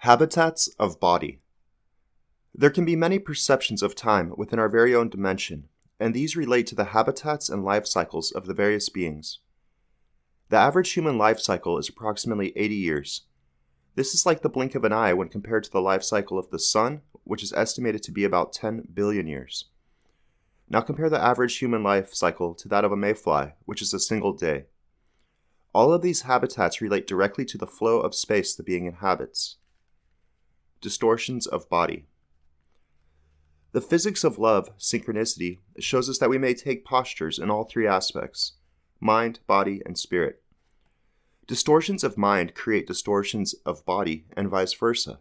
Habitats of body. There can be many perceptions of time within our very own dimension, and these relate to the habitats and life cycles of the various beings. The average human life cycle is approximately 80 years. This is like the blink of an eye when compared to the life cycle of the Sun, which is estimated to be about 10 billion years. Now compare the average human life cycle to that of a mayfly, which is a single day. All of these habitats relate directly to the flow of space the being inhabits. Distortions of body. The physics of love, synchronicity, shows us that we may take postures in all three aspects: mind, body, and spirit. Distortions of mind create distortions of body, and vice versa.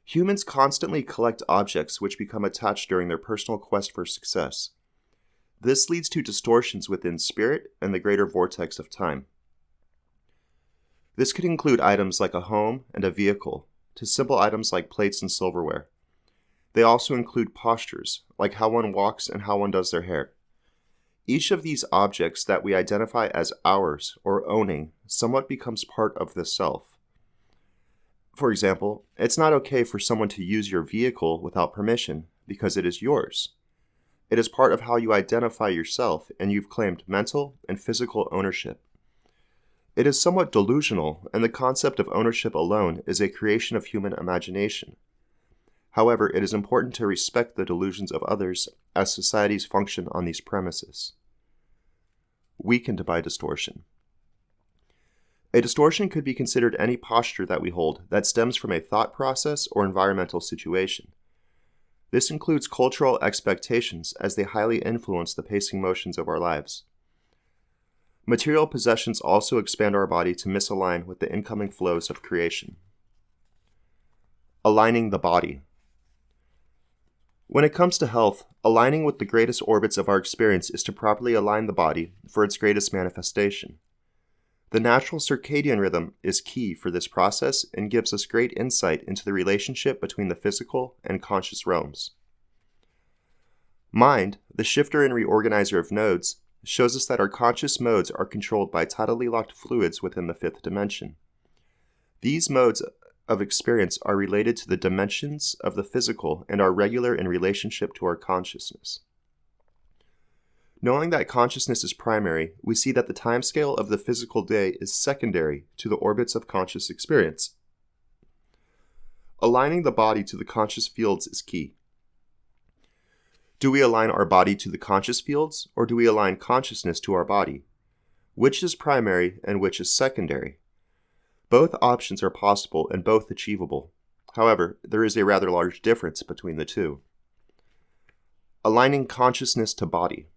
Humans constantly collect objects which become attached during their personal quest for success. This leads to distortions within spirit and the greater vortex of time. This could include items like a home and a vehicle, to simple items like plates and silverware. They also include postures, like how one walks and how one does their hair. Each of these objects that we identify as ours or owning somewhat becomes part of the self. For example, it's not okay for someone to use your vehicle without permission because it is yours. It is part of how you identify yourself, and you've claimed mental and physical ownership. It is somewhat delusional, and the concept of ownership alone is a creation of human imagination. However, it is important to respect the delusions of others as societies function on these premises. Weakened by distortion. A distortion could be considered any posture that we hold that stems from a thought process or environmental situation. This includes cultural expectations as they highly influence the pacing motions of our lives. Material possessions also expand our body to misalign with the incoming flows of creation. Aligning the body. When it comes to health, aligning with the greatest orbits of our experience is to properly align the body for its greatest manifestation. The natural circadian rhythm is key for this process and gives us great insight into the relationship between the physical and conscious realms. Mind, the shifter and reorganizer of nodes, shows us that our conscious modes are controlled by tidally locked fluids within the fifth dimension. These modes of experience are related to the dimensions of the physical and are regular in relationship to our consciousness. Knowing that consciousness is primary, we see that the timescale of the physical day is secondary to the orbits of conscious experience. Aligning the body to the conscious fields is key. Do we align our body to the conscious fields, or do we align consciousness to our body? Which is primary and which is secondary? Both options are possible and both achievable. However, there is a rather large difference between the two. Aligning consciousness to body.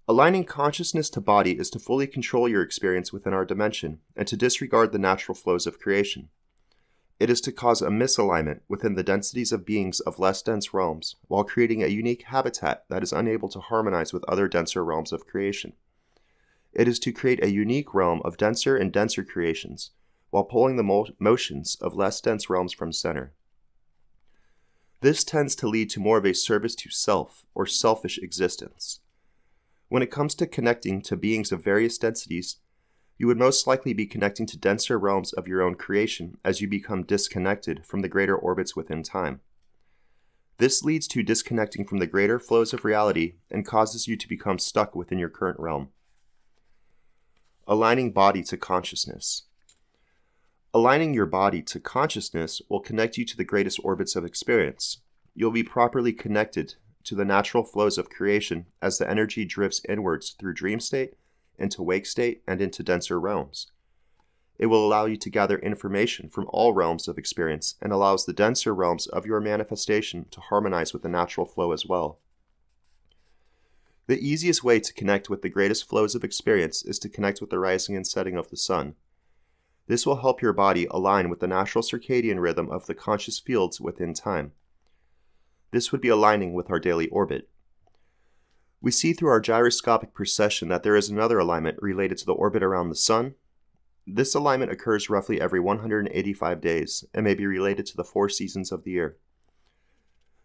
Aligning consciousness to body is to fully control your experience within our dimension and to disregard the natural flows of creation. It is to cause a misalignment within the densities of beings of less dense realms, while creating a unique habitat that is unable to harmonize with other denser realms of creation. It is to create a unique realm of denser and denser creations, while pulling the motions of less dense realms from center. This tends to lead to more of a service to self, or selfish existence. When it comes to connecting to beings of various densities, you would most likely be connecting to denser realms of your own creation as you become disconnected from the greater orbits within time. This leads to disconnecting from the greater flows of reality and causes you to become stuck within your current realm. Aligning body to consciousness. Aligning your body to consciousness will connect you to the greatest orbits of experience. You'll be properly connected to the natural flows of creation as the energy drifts inwards through dream state, into wake state, and into denser realms. It will allow you to gather information from all realms of experience and allows the denser realms of your manifestation to harmonize with the natural flow as well. The easiest way to connect with the greatest flows of experience is to connect with the rising and setting of the sun. This will help your body align with the natural circadian rhythm of the conscious fields within time. This would be aligning with our daily orbit. We see through our gyroscopic precession that there is another alignment related to the orbit around the sun. This alignment occurs roughly every 185 days and may be related to the 4 seasons of the year.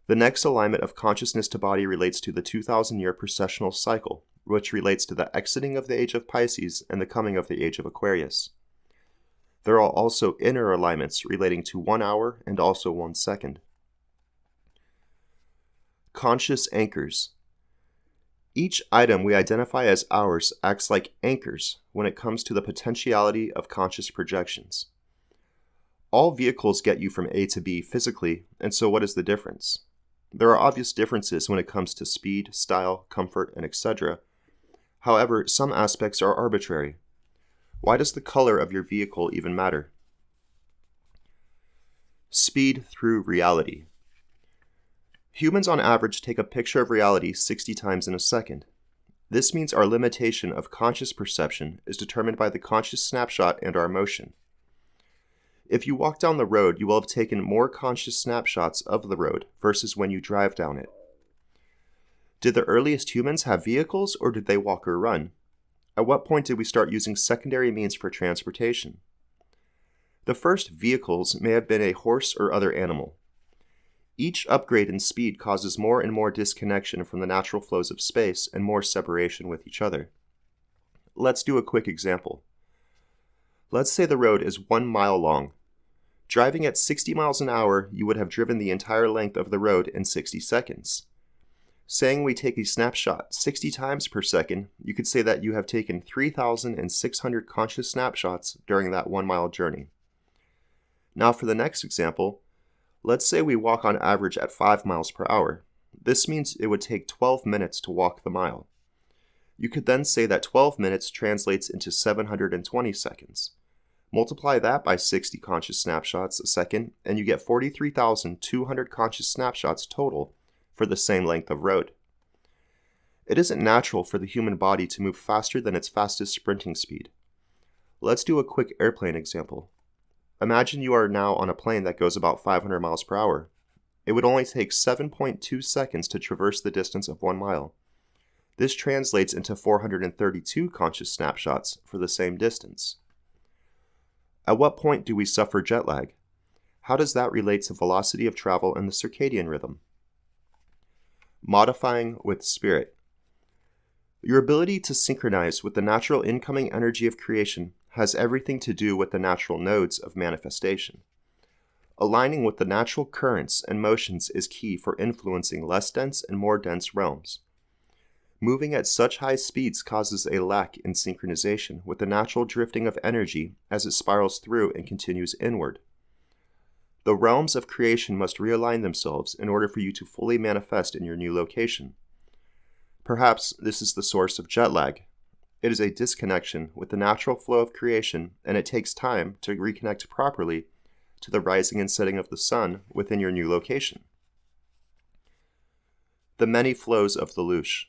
The next alignment of consciousness to body relates to the 2,000-year precessional cycle, which relates to the exiting of the age of Pisces and the coming of the age of Aquarius. There are also inner alignments relating to 1 hour and also 1 second. Conscious anchors. Each item we identify as ours acts like anchors when it comes to the potentiality of conscious projections. All vehicles get you from A to B physically, and so what is the difference? There are obvious differences when it comes to speed, style, comfort, and etc. However, some aspects are arbitrary. Why does the color of your vehicle even matter? Speed through reality. Humans on average take a picture of reality 60 times in a second. This means our limitation of conscious perception is determined by the conscious snapshot and our motion. If you walk down the road, you will have taken more conscious snapshots of the road versus when you drive down it. Did the earliest humans have vehicles, or did they walk or run? At what point did we start using secondary means for transportation? The first vehicles may have been a horse or other animal. Each upgrade in speed causes more and more disconnection from the natural flows of space and more separation with each other. Let's do a quick example. Let's say the road is 1 mile long. Driving at 60 miles an hour, you would have driven the entire length of the road in 60 seconds. Saying we take a snapshot 60 times per second, you could say that you have taken 3,600 conscious snapshots during that 1 mile journey. Now for the next example, let's say we walk on average at 5 miles per hour. This means it would take 12 minutes to walk the mile. You could then say that 12 minutes translates into 720 seconds. Multiply that by 60 conscious snapshots a second, and you get 43,200 conscious snapshots total for the same length of road. It isn't natural for the human body to move faster than its fastest sprinting speed. Let's do a quick airplane example. Imagine you are now on a plane that goes about 500 miles per hour. It would only take 7.2 seconds to traverse the distance of 1 mile. This translates into 432 conscious snapshots for the same distance. At what point do we suffer jet lag? How does that relate to velocity of travel and the circadian rhythm? Modifying with spirit. Your ability to synchronize with the natural incoming energy of creation has everything to do with the natural nodes of manifestation. Aligning with the natural currents and motions is key for influencing less dense and more dense realms. Moving at such high speeds causes a lack in synchronization with the natural drifting of energy as it spirals through and continues inward. The realms of creation must realign themselves in order for you to fully manifest in your new location. Perhaps this is the source of jet lag. It is a disconnection with the natural flow of creation, and it takes time to reconnect properly to the rising and setting of the sun within your new location. The many flows of the Loosh.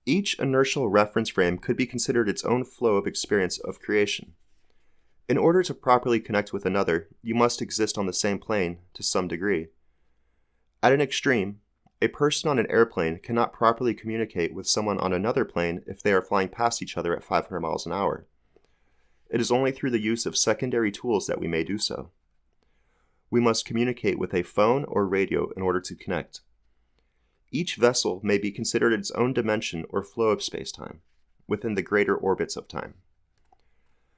Each inertial reference frame could be considered its own flow of experience of creation. In order to properly connect with another, you must exist on the same plane to some degree. At an extreme, a person on an airplane cannot properly communicate with someone on another plane if they are flying past each other at 500 miles an hour. It is only through the use of secondary tools that we may do so. We must communicate with a phone or radio in order to connect. Each vessel may be considered its own dimension or flow of space-time, within the greater orbits of time.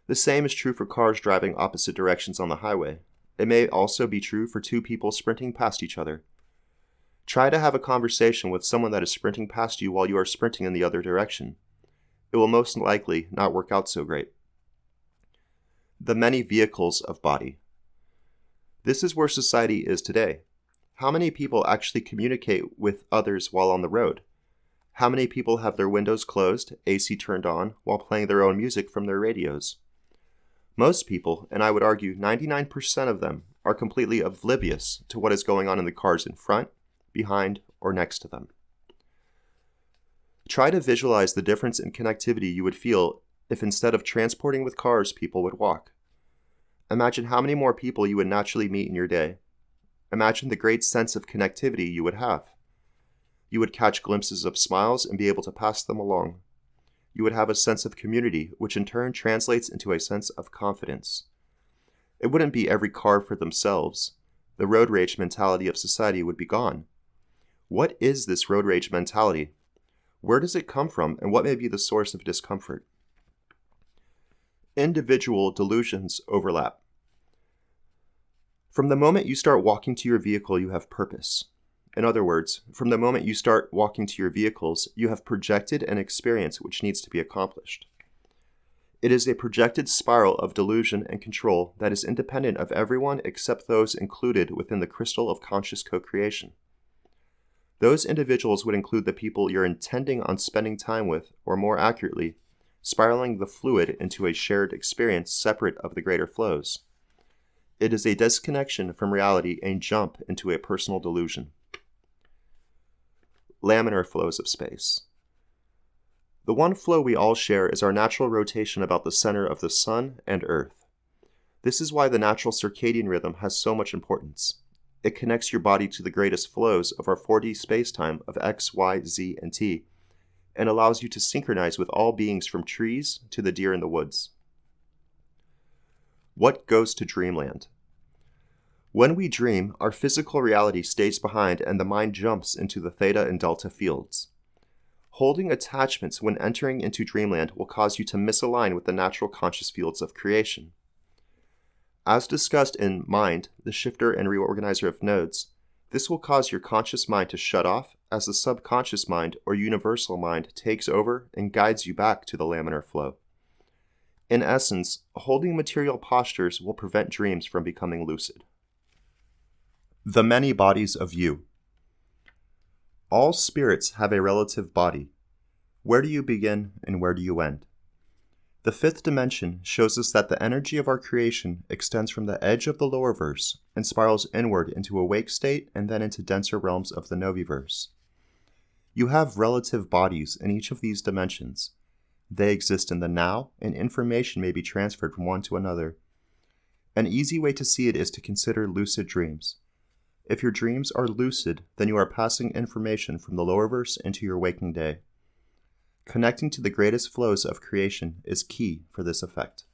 The same is true for cars driving opposite directions on the highway. It may also be true for two people sprinting past each other. Try to have a conversation with someone that is sprinting past you while you are sprinting in the other direction. It will most likely not work out so great. The many vehicles of body. This is where society is today. How many people actually communicate with others while on the road? How many people have their windows closed, AC turned on, while playing their own music from their radios? Most people, and I would argue 99% of them, are completely oblivious to what is going on in the cars in front, behind, or next to them. Try to visualize the difference in connectivity you would feel if instead of transporting with cars, people would walk. Imagine how many more people you would naturally meet in your day. Imagine the great sense of connectivity you would have. You would catch glimpses of smiles and be able to pass them along. You would have a sense of community, which in turn translates into a sense of confidence. It wouldn't be every car for themselves. The road rage mentality of society would be gone. What is this road rage mentality? Where does it come from, and what may be the source of discomfort? Individual delusions overlap. From the moment you start walking to your vehicle, you have purpose. In other words, from the moment you start walking to your vehicles, you have projected an experience which needs to be accomplished. It is a projected spiral of delusion and control that is independent of everyone except those included within the crystal of conscious co-creation. Those individuals would include the people you're intending on spending time with, or more accurately, spiraling the fluid into a shared experience separate of the greater flows. It is a disconnection from reality and jump into a personal delusion. Laminar flows of space. The one flow we all share is our natural rotation about the center of the Sun and Earth. This is why the natural circadian rhythm has so much importance. It connects your body to the greatest flows of our 4D spacetime of X, Y, Z, and T, and allows you to synchronize with all beings from trees to the deer in the woods. What goes to dreamland? When we dream, our physical reality stays behind and the mind jumps into the theta and delta fields. Holding attachments when entering into dreamland will cause you to misalign with the natural conscious fields of creation. As discussed in Mind, the shifter and reorganizer of nodes, this will cause your conscious mind to shut off as the subconscious mind or universal mind takes over and guides you back to the laminar flow. In essence, holding material postures will prevent dreams from becoming lucid. The many bodies of you. All spirits have a relative body. Where do you begin and where do you end? The fifth dimension shows us that the energy of our creation extends from the edge of the lower verse and spirals inward into a wake state and then into denser realms of the noviverse. You have relative bodies in each of these dimensions. They exist in the now, and information may be transferred from one to another. An easy way to see it is to consider lucid dreams. If your dreams are lucid, then you are passing information from the lower verse into your waking day. Connecting to the greatest flows of creation is key for this effect.